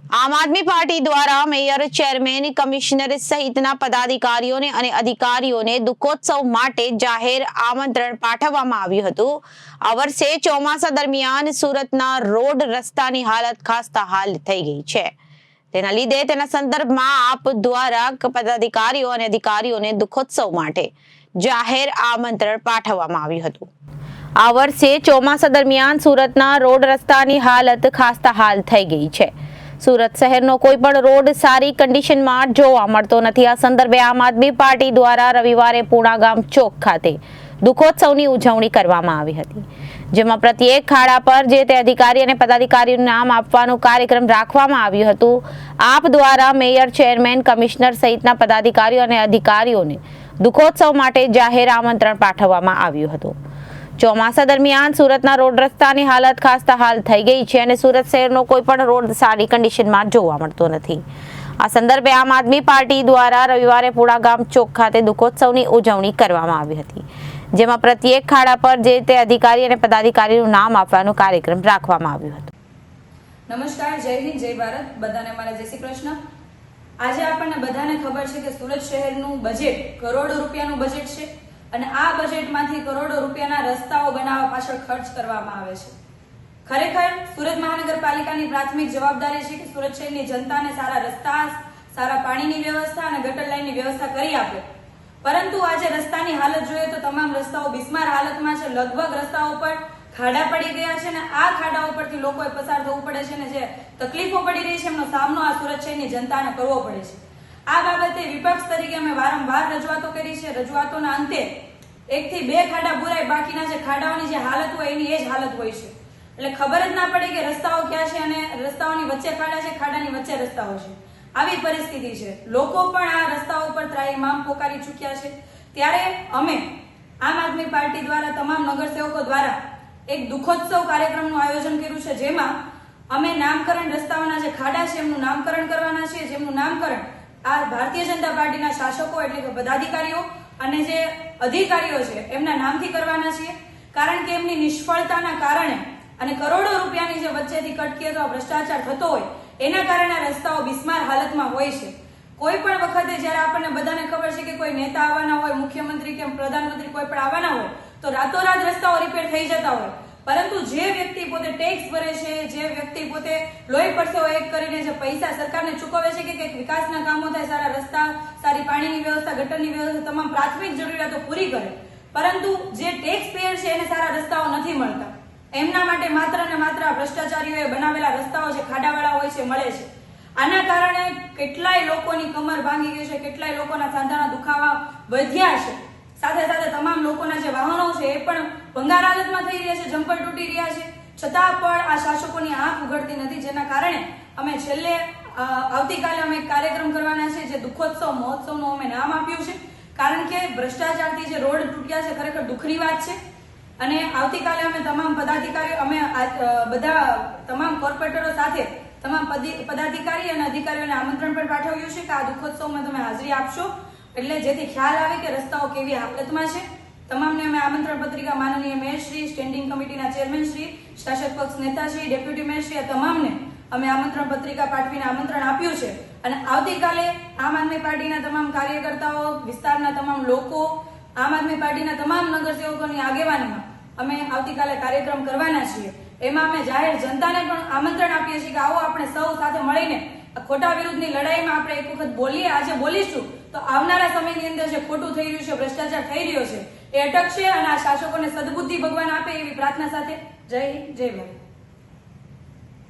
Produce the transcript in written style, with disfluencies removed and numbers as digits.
આમ આદમી પાર્ટી દ્વારા mayor, chairman, commissioner સહિતના પદાધિકારીઓને અને અધિકારીઓને દુઃખોત્સવ માટે જાહેર આમંત્રણ પાઠવવામાં આવ્યું હતું। આ વર્ષે ચોમાસા દરમિયાન સુરતના રોડ રસ્તાની હાલત ખાસ્તા થઈ ગઈ છે। તેના લીધે તેના સંદર્ભમાં આપ દ્વારા પદાધિકારીઓ અને અધિકારીઓને દુઃખોત્સવ માટે જાહેર આમંત્રણ પાઠવવામાં આવ્યું હતું। આ વર્ષે ચોમાસા દરમિયાન સુરતના રોડ રસ્તાની હાલત ખાસ્તા થઈ ગઈ છે। સુરત શહેરનો કોઈ પણ રોડ સારી કન્ડિશનમાં જોવા મળતો નથી। આ સંદર્ભે આમ આદમી પાર્ટી દ્વારા રવિવારે પૂણાગામ ચોક ખાતે દુઃખોત્સવની ઉજવણી કરવામાં આવી હતી, જેમાં પ્રત્યેક ખાડા પર જે તે અધિકારી અને પદાધિકારીનું નામ આપવાનો કાર્યક્રમ રાખવામાં આવ્યો હતો। આપ દ્વારા મેયર, ચેરમેન, કમિશનર સહિતના પદાધિકારીઓ અને અધિકારીઓને દુઃખોત્સવ માટે જાહેર આમંત્રણ પાઠવવામાં આવ્યું હતું। ચોમાસા દરમિયાન સુરતના રોડ રસ્તાની હાલત ખાસ્તા થઈ ગઈ છે અને સુરત શહેરનો કોઈ પણ રોડ સારી કન્ડિશનમાં જોવા મળતો નથી। આ સંદર્ભે આમ આદમી પાર્ટી દ્વારા રવિવારે પૂણાગામ ચોક ખાતે દુઃખોત્સવની ઉજવણી કરવામાં આવી હતી, જેમાં પ્રત્યેક ખાડા પર જે તે અધિકારી અને પદાધિકારીનું નામ આપવાનો કાર્યક્રમ રાખવામાં આવ્યો હતો। નમસ્કાર, જય હિન્દ, જય ભારત, બધાને મારા જય શ્રી કૃષ્ણ। આજે આપણને બધાને ખબર છે કે સુરત શહેરનું બજેટ કરોડો રૂપિયાનું બજેટ છે અને આ બજેટમાંથી કરોડો રૂપિયાના રસ્તાઓ બનાવવા પાછળ ખર્ચ કરવામાં આવે છે। ખરેખર સુરત મહાનગરપાલિકાની પ્રાથમિક જવાબદારી છે કે સુરત શહેરની જનતાને સારા રસ્તા, સારા પાણીની વ્યવસ્થા અને ગટર લાઈનની વ્યવસ્થા કરી આપે, પરંતુ આજે રસ્તાની હાલત જોઈએ તો તમામ રસ્તાઓ બિસ્માર હાલતમાં છે। લગભગ રસ્તાઓ પર ખાડા પડી ગયા છે અને આ ખાડાઓ પરથી લોકોએ પસાર થવું પડે છે અને જે તકલીફો પડી રહી છે એમનો સામનો આ સુરત શહેરની જનતાને કરવો પડે છે। આ બાબતે વિપક્ષ તરીકે અમે વારંવાર રજૂઆતો કરી છે। રજૂઆતોના અંતે 1 થી 2 ખાડા ભરાય, બાકીના જે ખાડાઓની જે હાલત હોય એની એ જ હાલત હોય છે। એટલે ખબર જ ના પડે કે રસ્તાઓ ક્યાં છે અને રસ્તાઓની વચ્ચે ખાડા છે, ખાડાની વચ્ચે રસ્તાઓ છે। આવી પરિસ્થિતિ છે। લોકો પણ આ રસ્તાઓ પર ત્રાહિમામ પોકારી ચૂક્યા છે। ત્યારે અમે આમ આદમી પાર્ટી દ્વારા તમામ નગરસેવકો દ્વારા એક દુઃખોત્સવ કાર્યક્રમનું આયોજન કર્યું છે, જેમાં અમે નામકરણ રસ્તાઓના જે ખાડા છે એમનું નામકરણ કરવાના છીએ, જેમનું નામકરણ આ ભારતીય જનતા પાર્ટીના શાસકો એટલે કે પદાધિકારીઓ અને જે અધિકારીઓ છે એમના નામથી કરવાના છીએ, કારણ કે એમની નિષ્ફળતાના કારણે અને કરોડો રૂપિયાની જે વચ્ચેથી કટકી અથવા ભ્રષ્ટાચાર થતો હોય એના કારણે રસ્તાઓ બિસ્માર હાલતમાં હોય છે। કોઈ પણ વખતે જ્યારે આપણને બધાને ખબર છે કે કોઈ નેતા આવવાના હોય, મુખ્યમંત્રી કે પ્રધાનમંત્રી કોઈ પણ આવવાના હોય તો રાતોરાત રસ્તાઓ રિપેર થઈ જતા હોય, પરંતુ જે વ્યક્તિ પોતે ટેક્સ ભરે છે, જે વ્યક્તિ પોતે લોહી પરસેવો એક કરીને જે પૈસા સરકારને ચૂકવે છે કે કંઈક વિકાસના કામો થાય, સારા રસ્તા, સારી પાણીની વ્યવસ્થા, ગટરની વ્યવસ્થા, તમામ પ્રાથમિક જરૂરિયાતો પૂરી કરે, પરંતુ જે ટેક્સ પેયર છે એને સારા રસ્તાઓ નથી મળતા। એમના માટે માત્ર ને માત્ર ભ્રષ્ટાચારીઓએ બનાવેલા રસ્તાઓ જે ખાડાવાળા હોય છે મળે છે। આના કારણે કેટલાય લોકોની કમર ભાંગી ગઈ છે, કેટલાય લોકોના સાંધાના દુખાવા વધ્યા છે। સાથે સાથે તમામ લોકોના જે વાહનો છે એ પણ ભંગાર હાલતમાં થઈ રહ્યા છે, જમ્પર તૂટી રહ્યા છે, છતાં પણ આ શાસકોની આંખ ઉઘડતી નથી, જેના કારણે અમે છેલ્લે આવતીકાલે અમે એક કાર્યક્રમ કરવાના છે, જે દુઃખોત્સવ મહોત્સવનું અમે નામ આપ્યું છે, કારણ કે ભ્રષ્ટાચારથી જે રોડ તૂટ્યા છે ખરેખર દુઃખની વાત છે। અને આવતીકાલે અમે તમામ પદાધિકારીઓ, અમે બધા તમામ કોર્પોરેટરો સાથે તમામ પદાધિકારી અને અધિકારીઓને આમંત્રણ પણ પાઠવ્યું છે કે આ દુઃખોત્સવમાં તમે હાજરી આપશો, એટલે જેથી ખ્યાલ આવે કે રસ્તાઓ કેવી હાલતમાં છે। તમામને અમે આમંત્રણ પત્રિકા માનનીય મેયરશ્રી, સ્ટેન્ડિંગ કમિટીના ચેરમેનશ્રી, શાસક પક્ષ નેતાશ્રી, ડેપ્યુટી મેયરશ્રી, આ તમામને અમે આમંત્રણ પત્રિકા પાઠવીને આમંત્રણ આપ્યું છે અને આવતીકાલે આમ આદમી પાર્ટીના તમામ કાર્યકર્તાઓ, વિસ્તારના તમામ લોકો, આમ આદમી પાર્ટીના તમામ નગરસેવકોની આગેવાનીમાં અમે આવતીકાલે કાર્યક્રમ કરવાના છીએ। એમાં અમે જાહેર જનતાને પણ આમંત્રણ આપીએ છીએ કે આવો આપણે સૌ સાથે મળીને ખોટા વિરુદ્ધની લડાઈમાં આપણે એક વખત બોલીએ। આજે બોલીશું તો આવનારા સમયની અંદર જે ખોટું થઈ રહ્યું છે, ભ્રષ્ટાચાર થઈ રહ્યો છે એ અટકશે અને આ શાસકોને સદબુદ્ધિ ભગવાન આપે એવી પ્રાર્થના સાથે જય હિન્દ, જય ભારત।